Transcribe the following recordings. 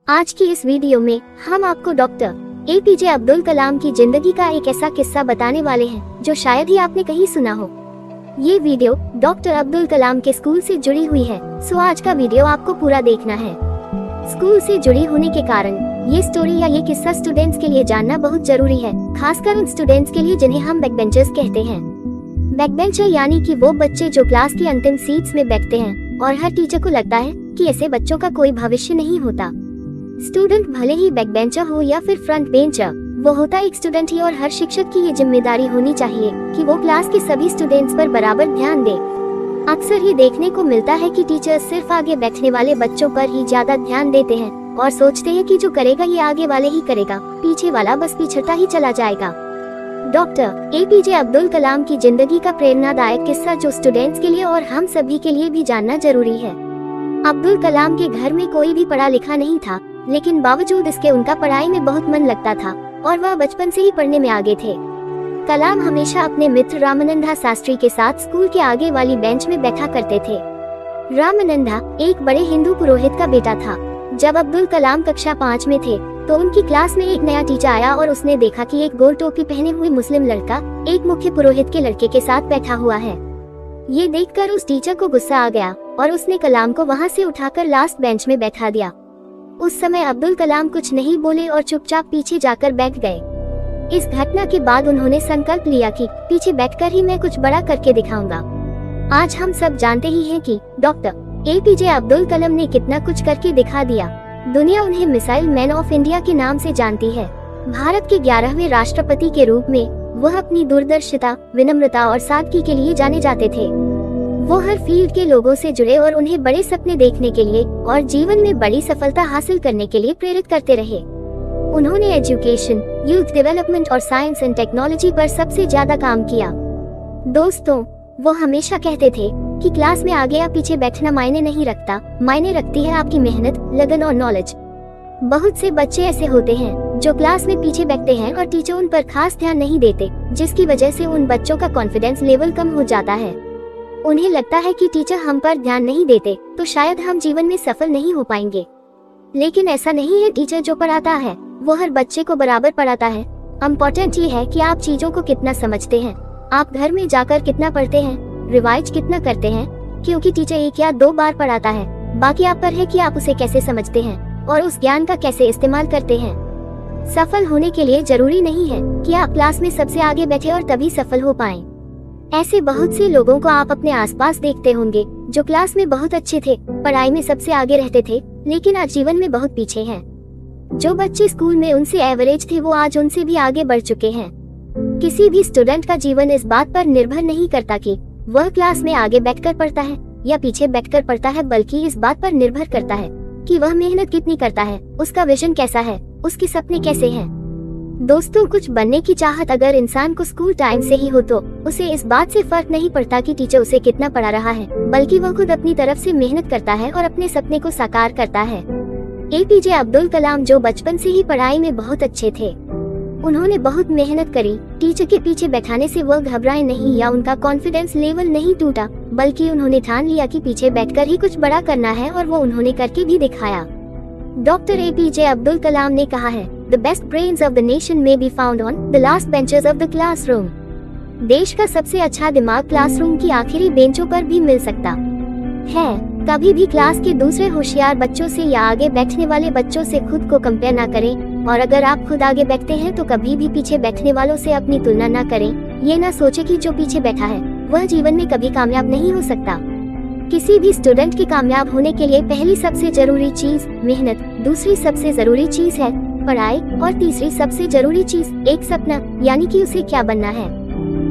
आज की इस वीडियो में हम आपको डॉक्टर एपीजे अब्दुल कलाम की जिंदगी का एक ऐसा किस्सा बताने वाले हैं जो शायद ही आपने कहीं सुना हो। ये वीडियो डॉक्टर अब्दुल कलाम के स्कूल से जुड़ी हुई है, सो आज का वीडियो आपको पूरा देखना है। स्कूल से जुड़ी होने के कारण ये स्टोरी या ये किस्सा स्टूडेंट्स के लिए जानना बहुत जरूरी है, खासकर उन स्टूडेंट्स के लिए जिन्हें हम बैकबेंचर्स कहते हैं। बैकबेंचर यानी कि वो बच्चे जो क्लास की अंतिम सीट्स में बैठते हैं और हर टीचर को लगता है कि ऐसे बच्चों का कोई भविष्य नहीं होता। स्टूडेंट भले ही बैक बेंचर हो या फिर फ्रंट बेंचर, वो होता एक स्टूडेंट ही, और हर शिक्षक की ये जिम्मेदारी होनी चाहिए कि वो क्लास के सभी स्टूडेंट्स पर बराबर ध्यान दे। अक्सर ही देखने को मिलता है कि टीचर्स सिर्फ आगे बैठने वाले बच्चों पर ही ज्यादा ध्यान देते हैं और सोचते हैं कि जो करेगा ये आगे वाले ही करेगा, पीछे वाला बस पिछड़ता ही चला जाएगा। डॉक्टर एपीजे अब्दुल कलाम की जिंदगी का प्रेरणादायक किस्सा जो स्टूडेंट्स के लिए और हम सभी के लिए भी जानना जरूरी है। अब्दुल कलाम के घर में कोई भी पढ़ा लिखा नहीं था, लेकिन बावजूद इसके उनका पढ़ाई में बहुत मन लगता था और वह बचपन से ही पढ़ने में आगे थे। कलाम हमेशा अपने मित्र रामानंदा शास्त्री के साथ स्कूल के आगे वाली बेंच में बैठा करते थे। रामानंदा एक बड़े हिंदू पुरोहित का बेटा था। जब अब्दुल कलाम कक्षा 5 में थे तो उनकी क्लास में एक नया टीचर आया और उसने देखा कि एक गोल टोपी पहने हुए मुस्लिम लड़का एक मुख्य पुरोहित के लड़के के साथ बैठा हुआ है। ये देखकर उस टीचर को गुस्सा आ गया और उसने कलाम को वहाँ से उठाकर लास्ट बेंच में बैठा दिया। उस समय अब्दुल कलाम कुछ नहीं बोले और चुपचाप पीछे जाकर बैठ गए। इस घटना के बाद उन्होंने संकल्प लिया कि पीछे बैठकर ही मैं कुछ बड़ा करके दिखाऊंगा। आज हम सब जानते ही हैं कि डॉक्टर एपीजे अब्दुल कलाम ने कितना कुछ करके दिखा दिया। दुनिया उन्हें मिसाइल मैन ऑफ इंडिया के नाम से जानती है। भारत के 11वें राष्ट्रपति के रूप में वह अपनी दूरदर्शिता, विनम्रता और सादगी के लिए जाने जाते थे। वो हर फील्ड के लोगों से जुड़े और उन्हें बड़े सपने देखने के लिए और जीवन में बड़ी सफलता हासिल करने के लिए प्रेरित करते रहे। उन्होंने एजुकेशन, यूथ डेवलपमेंट और साइंस एंड टेक्नोलॉजी पर सबसे ज्यादा काम किया। दोस्तों, वो हमेशा कहते थे कि क्लास में आगे या पीछे बैठना मायने नहीं रखता, मायने रखती है आपकी मेहनत, लगन और नॉलेज। बहुत से बच्चे ऐसे होते हैं जो क्लास में पीछे बैठते हैं और टीचर उन पर खास ध्यान नहीं देते, जिसकी वजह से उन बच्चों का कॉन्फिडेंस लेवल कम हो जाता है। उन्हें लगता है कि टीचर हम पर ध्यान नहीं देते तो शायद हम जीवन में सफल नहीं हो पाएंगे। लेकिन ऐसा नहीं है। टीचर जो पढ़ाता है वो हर बच्चे को बराबर पढ़ाता है। इम्पोर्टेंट ये है कि आप चीजों को कितना समझते हैं, आप घर में जाकर कितना पढ़ते हैं, रिवाइज कितना करते हैं, क्योंकि टीचर 1 या 2 बार पढ़ाता है, बाकी आप पर है कि आप उसे कैसे समझते हैं और उस ज्ञान का कैसे इस्तेमाल करते हैं। सफल होने के लिए जरूरी नहीं है कि आप क्लास में सबसे आगे बैठे और तभी सफल हो पाएं। ऐसे बहुत से लोगों को आप अपने आसपास देखते होंगे जो क्लास में बहुत अच्छे थे, पढ़ाई में सबसे आगे रहते थे, लेकिन आज जीवन में बहुत पीछे हैं। जो बच्चे स्कूल में उनसे एवरेज थे वो आज उनसे भी आगे बढ़ चुके हैं। किसी भी स्टूडेंट का जीवन इस बात पर निर्भर नहीं करता कि वह क्लास में आगे बैठकर पढ़ता है या पीछे बैठकर पढ़ता है, बल्कि इस बात पर निर्भर करता है कि वह मेहनत कितनी करता है, उसका विजन कैसा है, उसके सपने कैसे हैं। दोस्तों, कुछ बनने की चाहत अगर इंसान को स्कूल टाइम से ही हो तो उसे इस बात से फर्क नहीं पड़ता कि टीचर उसे कितना पढ़ा रहा है, बल्कि वह खुद अपनी तरफ से मेहनत करता है और अपने सपने को साकार करता है। एपीजे अब्दुल कलाम जो बचपन से ही पढ़ाई में बहुत अच्छे थे, उन्होंने बहुत मेहनत करी। टीचर के पीछे बैठाने से वह घबराए नहीं या उनका कॉन्फिडेंस लेवल नहीं टूटा, बल्कि उन्होंने ठान लिया कि पीछे बैठकर ही कुछ बड़ा करना है और वो उन्होंने करके भी दिखाया। डॉक्टर एपीजे अब्दुल कलाम ने कहा है, The best brains of the nation may be found on the last benches of the classroom. देश का सबसे अच्छा दिमाग क्लासरूम की आखिरी बेंचों पर भी मिल सकता है। कभी भी क्लास के दूसरे होशियार बच्चों से या आगे बैठने वाले बच्चों से खुद को कंपेयर ना करें, और अगर आप खुद आगे बैठते हैं तो कभी भी पीछे बैठने वालों से अपनी तुलना ना करें। ये ना सोचे कि जो पीछे बैठा है वह जीवन में कभी कामयाब नहीं हो सकता। किसी भी स्टूडेंट के कामयाब होने के लिए पहली सबसे जरूरी चीज मेहनत, दूसरी सबसे जरूरी चीज है पढ़ाई और तीसरी सबसे जरूरी चीज एक सपना, यानी कि उसे क्या बनना है।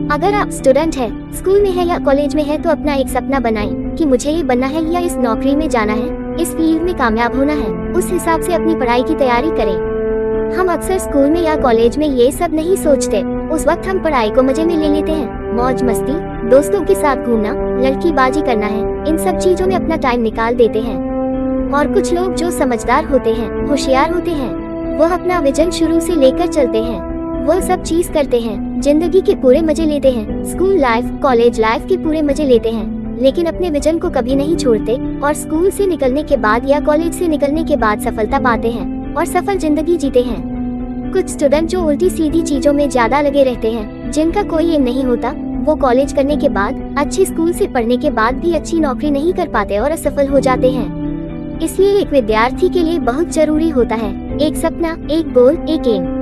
अगर आप स्टूडेंट है, स्कूल में है या कॉलेज में है तो अपना एक सपना बनाएं कि मुझे ये बनना है या इस नौकरी में जाना है, इस फील्ड में कामयाब होना है। उस हिसाब से अपनी पढ़ाई की तैयारी करें। हम अक्सर स्कूल में या कॉलेज में ये सब नहीं सोचते। उस वक्त हम पढ़ाई को मजे में ले लेते हैं। मौज मस्ती, दोस्तों के साथ घूमना, लड़कीबाजी करना है, इन सब चीजों में अपना टाइम निकाल देते हैं। और कुछ लोग जो समझदार होते हैं, होशियार होते हैं, वह अपना विजन शुरू से लेकर चलते हैं। वह सब चीज करते हैं, जिंदगी के पूरे मजे लेते हैं, स्कूल लाइफ, कॉलेज लाइफ के पूरे मजे लेते हैं। लेकिन अपने विजन को कभी नहीं छोड़ते और स्कूल से निकलने के बाद या कॉलेज से निकलने के बाद सफलता पाते हैं और सफल जिंदगी जीते हैं। कुछ स्टूडेंट जो उल्टी सीधी चीजों में ज्यादा लगे रहते हैं, जिनका कोई एम नहीं होता, वो कॉलेज करने के बाद, अच्छे स्कूल से पढ़ने के बाद भी अच्छी नौकरी नहीं कर पाते और असफल हो जाते हैं। इसलिए एक विद्यार्थी के लिए बहुत जरूरी होता है एक सपना, एक गोल, एक एम,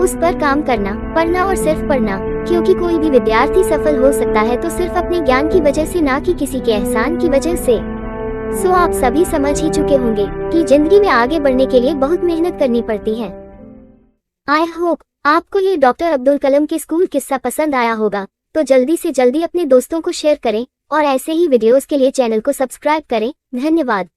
उस पर काम करना, पढ़ना और सिर्फ पढ़ना, क्योंकि कोई भी विद्यार्थी सफल हो सकता है तो सिर्फ अपने ज्ञान की वजह से, ना कि किसी के एहसान की वजह से। सो आप सभी समझ ही चुके होंगे कि जिंदगी में आगे बढ़ने के लिए बहुत मेहनत करनी पड़ती है। आई होप आपको ये डॉक्टर अब्दुल कलाम के स्कूल किस्सा पसंद आया होगा, तो जल्दी से जल्दी अपने दोस्तों को शेयर करें और ऐसे ही वीडियोस के लिए चैनल को सब्सक्राइब करें। धन्यवाद।